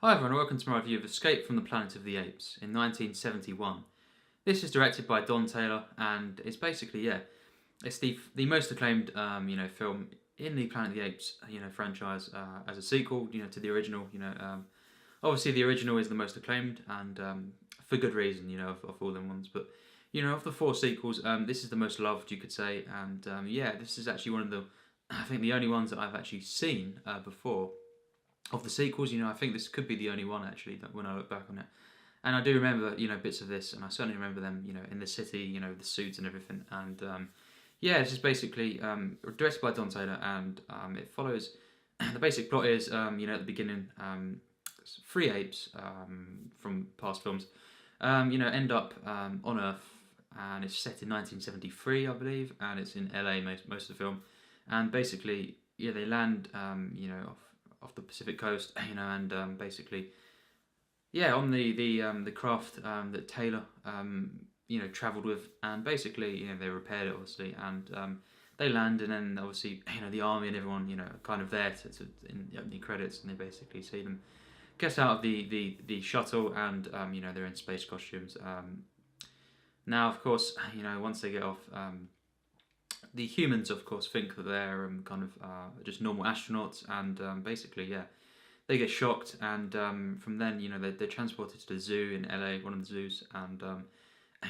Hi everyone, welcome to my review of Escape from the Planet of the Apes in 1971. This is directed by Don Taylor, and it's basically, it's the most acclaimed, film in the Planet of the Apes, franchise as a sequel, to the original. Obviously the original is the most acclaimed, and for good reason, of all them ones. But of the four sequels, this is the most loved, you could say, and this is actually one of the, I think, the only ones that I've actually seen before. Of the sequels, I think this could be the only one actually that when I look back on it. And I do remember, bits of this, and I certainly remember them, in the city, the suits and everything. And it's just basically directed by Don Taylor, and it follows. The basic plot is, at the beginning, three apes from past films, end up on Earth, and it's set in 1973, I believe, and it's in LA most of the film. And basically, they land, off the Pacific coast, and basically, on the craft that Taylor, travelled with, and basically, they repaired it obviously, and they land, and then obviously, the army and everyone, are kind of there to in the opening credits, and they basically see them get out of the shuttle, and they're in space costumes. Now, of course, once they get off. The humans, of course, think that they're just normal astronauts, and basically, they get shocked, and from then, they're transported to the zoo in LA, one of the zoos, and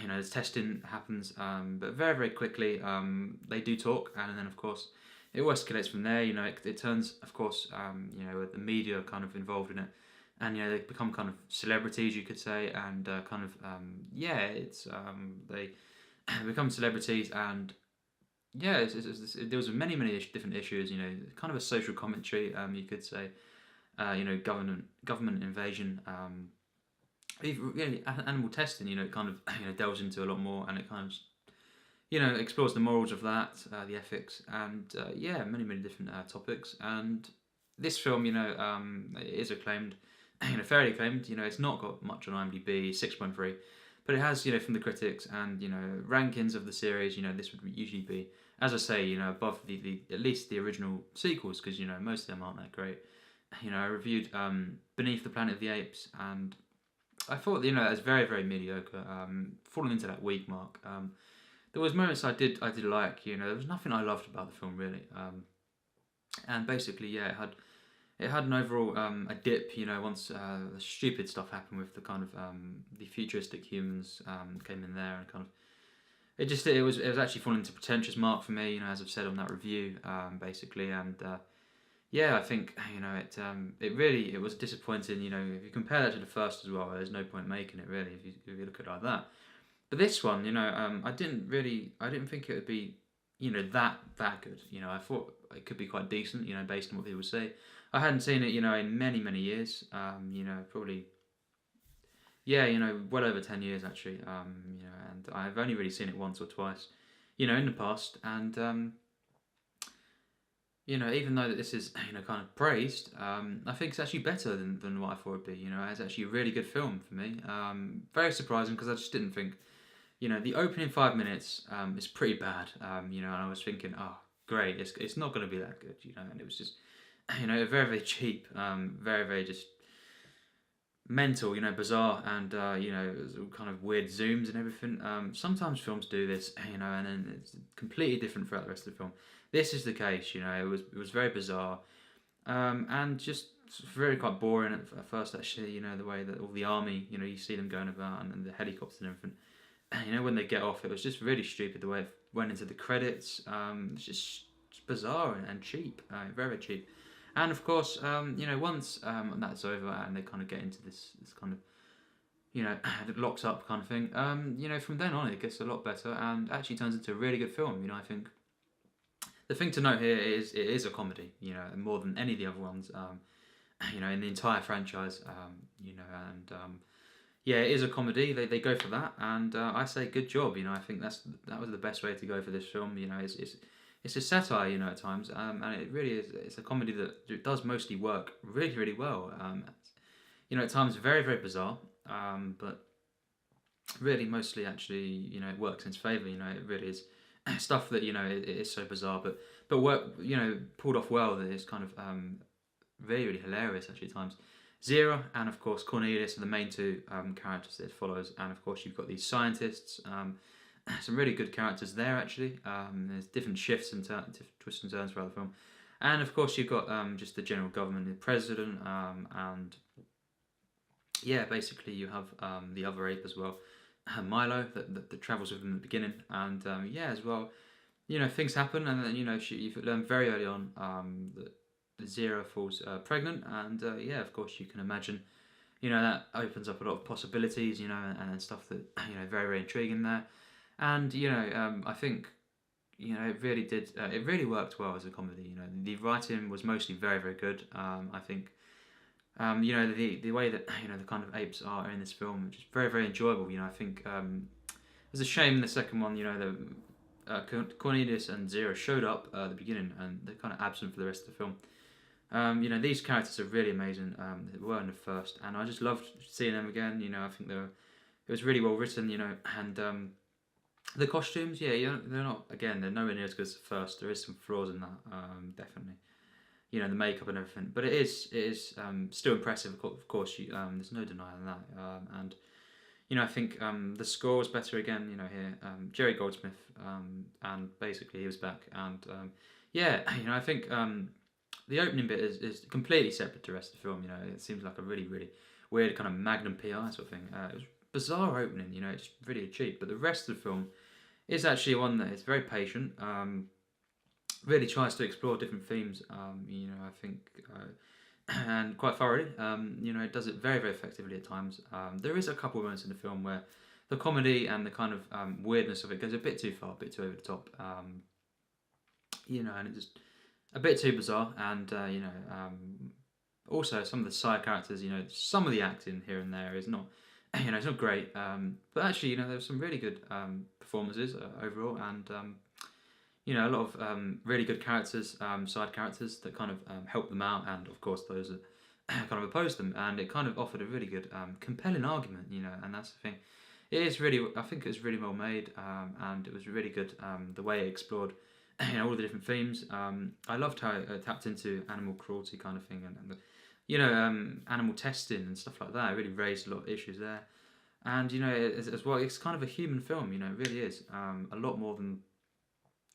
this testing happens, but very, very quickly, they do talk, and then, of course, it all escalates from there. It turns, of course, with the media kind of involved in it, and they become kind of celebrities, you could say, and they become celebrities, and there was many different issues. Kind of a social commentary. You could say, government invasion. Even animal testing. It kind of delves into a lot more, and it kind of explores the morals of that, the ethics, and many different topics. And this film, it is acclaimed, fairly acclaimed. It's not got much on IMDb, 6.3. But it has, from the critics and, rankings of the series, this would usually be, as I say, above the at least the original sequels, because, most of them aren't that great. I reviewed Beneath the Planet of the Apes, and I thought, that was very, very mediocre, falling into that weak mark. There was moments I did like, there was nothing I loved about the film, really. And basically, it had an overall a dip, once the stupid stuff happened with the kind of the futuristic humans came in there, and kind of it was actually falling into pretentious mark for me, as I've said on that review, basically, and I think it was disappointing. If you compare that to the first as well, there's no point making it really if you look at it like that. But this one, I didn't think it would be that good. I thought it could be quite decent, based on what people say. I hadn't seen it, in many years. Probably, well over 10 years actually. And I've only really seen it once or twice, in the past. And even though that this is, kind of praised, I think it's actually better than what I thought it'd be. It's actually a really good film for me. Very surprising, because I just didn't think, the opening 5 minutes is pretty bad. And I was thinking, oh, great, it's not going to be that good, and it was just, very, very cheap, very, very just mental, bizarre, and, it was all kind of weird zooms and everything. Sometimes films do this, and then it's completely different throughout the rest of the film. This is the case, it was very bizarre, and just very quite boring at first, actually, the way that all the army, you see them going about, and the helicopters and everything. When they get off, it was just really stupid the way it went into the credits. It's just bizarre and cheap, very, very cheap. And of course, once that's over and they kind of get into this kind of, it locks up kind of thing, from then on it gets a lot better and actually turns into a really good film. I think the thing to note here is it is a comedy, more than any of the other ones, in the entire franchise, it is a comedy. They go for that, and I say good job. I think that was the best way to go for this film. It's a satire, at times, and it really is. It's a comedy that does mostly work really, really well. At times very, very bizarre, but really mostly actually, it works in its favour. It really is stuff that it is so bizarre, but work, pulled off well. That it's kind of really, really hilarious actually at times. Zero and of course Cornelius are the main two characters that it follows, and of course you've got these scientists. Some really good characters there actually. There's different shifts and twists and turns throughout the film, and of course you've got just the general government, the president, and yeah, basically you have the other ape as well, Milo, that travels with them in the beginning, and yeah, as well, things happen, and then you learn very early on that Zero falls pregnant, and yeah, of course you can imagine, that opens up a lot of possibilities, and stuff that very very intriguing there, and I think it really did. It really worked well as a comedy. The writing was mostly very, very good. I think, the way that the kind of apes are in this film, which is very, very enjoyable. I think there's a shame in the second one. The Cornelius and Zero showed up at the beginning, and they're kind of absent for the rest of the film. These characters are really amazing. They were in the first, and I just loved seeing them again. I think it was really well written. And the costumes, yeah, they're not. Again, they're nowhere near as good as the first. There is some flaws in that, definitely. The makeup and everything, but it is still impressive. Of course, there's no denying that. And I think the score was better again. Here, Jerry Goldsmith, and basically he was back. And yeah, I think the opening bit is completely separate to the rest of the film. It seems like a really really weird kind of Magnum PI sort of thing. It was bizarre opening. It's really cheap, but the rest of the film is actually one that is very patient. Really tries to explore different themes. I think, and quite thoroughly. It does it very very effectively at times. There is a couple of moments in the film where the comedy and the kind of weirdness of it goes a bit too far, a bit too over the top. And it just a bit too bizarre. And also some of the side characters. Some of the acting here and there is not. It's not great, but actually, there were some really good performances overall, and a lot of really good characters, side characters that kind of help them out, and of course those that kind of oppose them, and it kind of offered a really good, compelling argument, and that's the thing. I think it was really well made, and it was really good the way it explored, all the different themes. I loved how it tapped into animal cruelty kind of thing, and the, animal testing and stuff like that. It really raised a lot of issues there. And, as well, it's kind of a human film, it really is. A lot more than,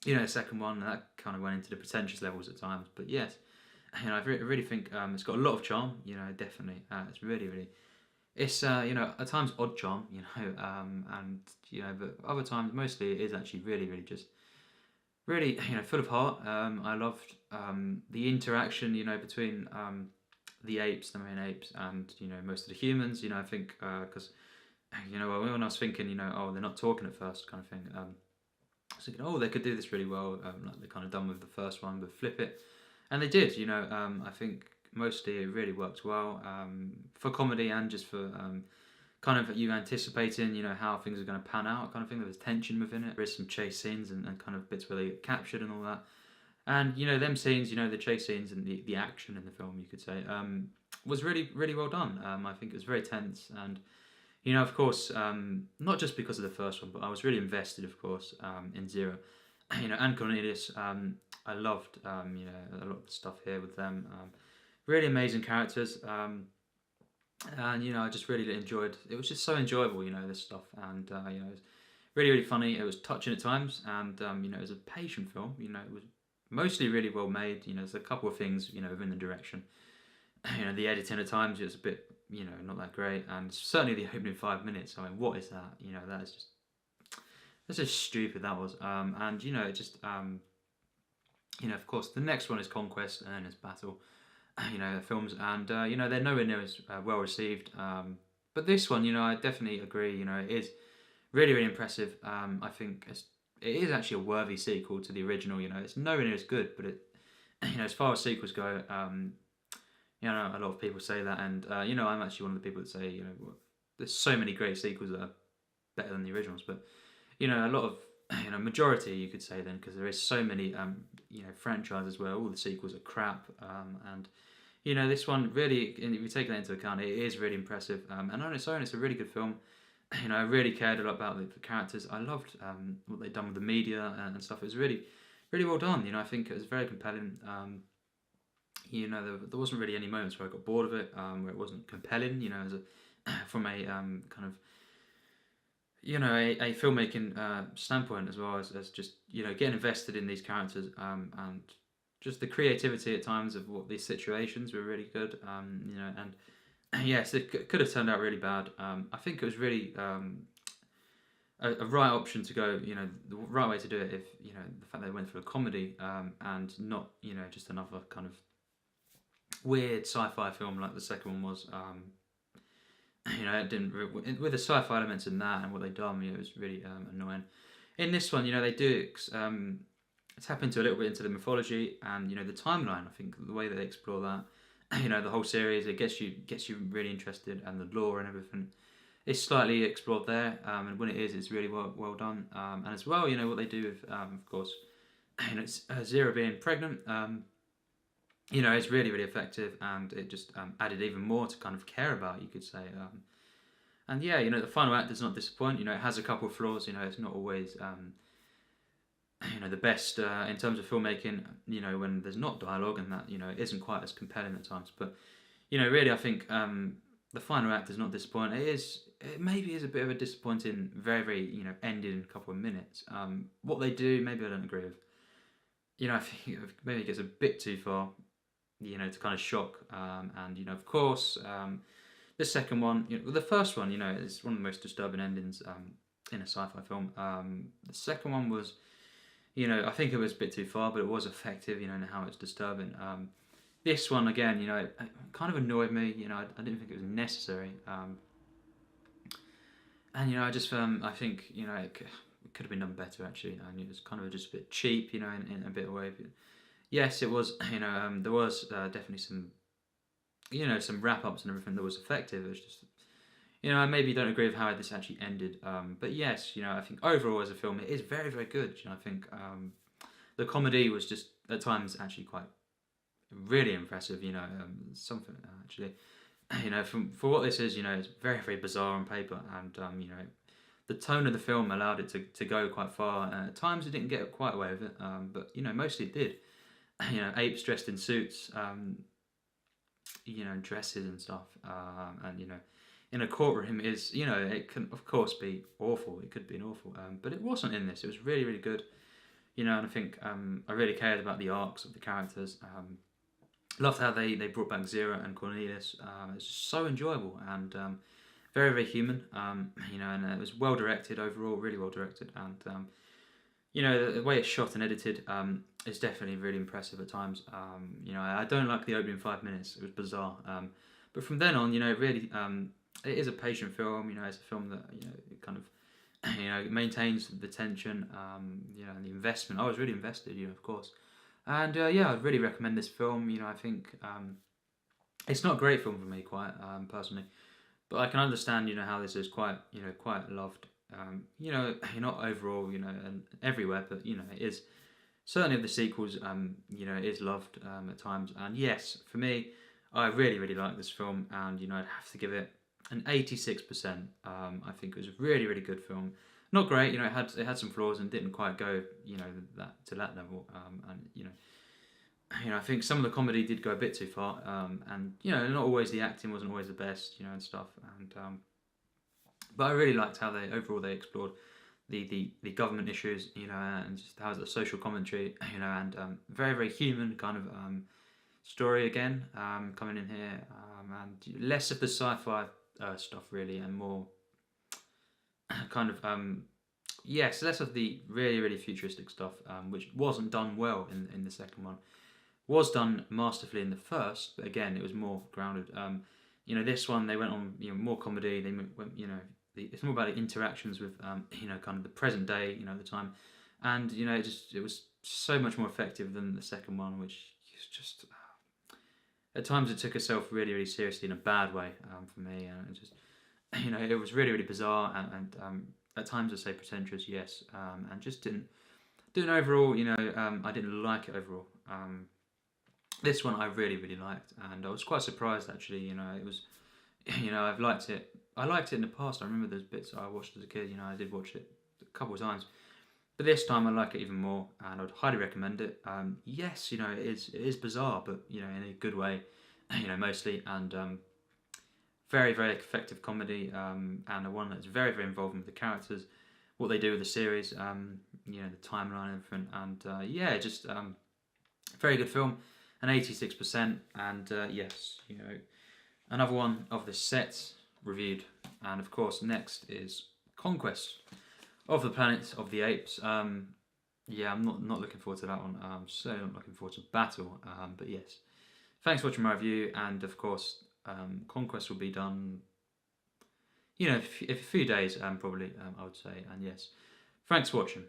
the second one, and that kind of went into the pretentious levels at times. But yes, I really think it's got a lot of charm, definitely. It's really, really, it's, at times odd charm, and, but other times, mostly it is actually really, really just, really, full of heart. I loved the interaction, between the apes, the main apes, and most of the humans. I think because when I was thinking, oh, they're not talking at first, kind of thing. I was thinking, oh, they could do this really well, like they kind of done with the first one, but flip it, and they did. I think mostly it really worked well for comedy and just for kind of you anticipating, how things are going to pan out, kind of thing. There was tension within it. There is some chase scenes and kind of bits where they get captured and all that. And them scenes, the chase scenes and the action in the film, you could say, was really really well done. I think it was very tense, and of course, not just because of the first one, but I was really invested, of course, in Zero, and Cornelius. I loved a lot of the stuff here with them. Really amazing characters, and I just really enjoyed. It was just so enjoyable, this stuff, and it was really really funny. It was touching at times, and it was a patient film. It was mostly really well made. There's a couple of things, within the direction. The editing at times is a bit, not that great, and certainly the opening 5 minutes. I mean, what is that? That is that's just stupid. That was, and it just, of course, the next one is Conquest, and then it's Battle. Films, and they're nowhere near as well received. But this one, I definitely agree. It is really really impressive. I think it is actually a worthy sequel to the original. It's nowhere near as good, but it, as far as sequels go, a lot of people say that, and I'm actually one of the people that say, there's so many great sequels that are better than the originals, but a lot of majority you could say then, because there is so many franchises where all the sequels are crap, and this one really, if you take that into account, it is really impressive, and on its own, it's a really good film. I really cared a lot about the characters. I loved what they'd done with the media and stuff. It was really, really well done. I think it was very compelling. there wasn't really any moments where I got bored of it, where it wasn't compelling, as a from a kind of a filmmaking standpoint, as well as just getting invested in these characters, and just the creativity at times of what these situations were really good, and yes, it could have turned out really bad. I think it was really a right option to go, the right way to do it, if the fact they went for a comedy, and not just another kind of weird sci-fi film like the second one was. It didn't with the sci-fi elements in that and what they done. It was really annoying. In this one, they do tap into a little bit into the mythology and the timeline. I think the way that they explore that, the whole series, it gets you really interested, and the lore and everything is slightly explored there. And when it is, it's really well done. And as well, what they do with, of course, Zero being pregnant. It's really, really effective, and it just added even more to kind of care about, you could say. And yeah, the final act does not disappoint. It has a couple of flaws. It's not always, the best in terms of filmmaking. When there's not dialogue, and that it isn't quite as compelling at times. But really, I think the final act does not disappoint. It maybe is a bit of a disappointing, very, very ending in a couple of minutes. What they do, maybe I don't agree with. I think maybe it gets a bit too far. To kind of shock, and of course, the second one, the first one, is one of the most disturbing endings in a sci-fi film. The second one was, I think it was a bit too far, but it was effective, in how it's disturbing. This one again, it kind of annoyed me. I didn't think it was necessary, and I just I think it could have been done better actually, and it was kind of just a bit cheap, in a bit of a way. Yes, it was. There was definitely some, some wrap ups and everything that was effective. It was just, I maybe don't agree with how this actually ended. But yes, I think overall as a film, it is very, very good. I think the comedy was just at times actually quite really impressive. Something actually, for what this is, it's very, very bizarre on paper, and the tone of the film allowed it to go quite far. At times it didn't get quite away with it, but mostly it did. Apes dressed in suits, dresses and stuff, and in a courtroom is, it can of course be awful. It could be an awful, but it wasn't in this. It was really, really good, and I think I really cared about the arcs of the characters. Loved how they brought back Zero and Cornelius. It's just so enjoyable and very, very human. And it was well directed overall, really well directed, and the way it's shot and edited is definitely really impressive at times. I don't like the opening 5 minutes; it was bizarre. But from then on, really, it is a patient film. It's a film that it kind of maintains the tension. And the investment. I was really invested, of course. And I'd really recommend this film. I think it's not a great film for me, quite personally, but I can understand how this is quite loved. Not overall, and everywhere, but it is certainly of the sequels. It is loved at times, and yes, for me, I really, really like this film, and I'd have to give it an 86%. I think it was a really, really good film. Not great, it had some flaws and didn't quite go, to that level. And I think some of the comedy did go a bit too far, and not always the acting wasn't always the best, and stuff, and. But I really liked how they explored the government issues, and just how the social commentary, and very, very human kind of story again, coming in here, and less of the sci-fi stuff really, and more kind of less of the really, really futuristic stuff, which wasn't done well in the second one. Was done masterfully in the first, but again it was more grounded. This one they went on more comedy. They went it's more about the interactions with kind of the present day, at the time, and it was so much more effective than the second one, which is just at times it took itself really, really seriously in a bad way, for me, and it just it was really, really bizarre, and at times I'd say pretentious, yes, and just didn't overall, I didn't like it overall. This one I really, really liked, and I was quite surprised actually. It was, I've liked it. I liked it in the past. I remember those bits I watched as a kid. I did watch it a couple of times, But this time I like it even more, and I'd highly recommend it. Yes, it is bizarre, but in a good way, mostly, and very very effective comedy, and a one that's very very involving with the characters, what they do with the series, the timeline and everything, and just very good film, an 86%, and yes, another one of the set reviewed, and of course next is Conquest of the Planet of the Apes. I'm not looking forward to that one. I'm certainly not looking forward to Battle. But yes, thanks for watching my review, and of course, Conquest will be done. A few days, probably. I would say, and yes, thanks for watching.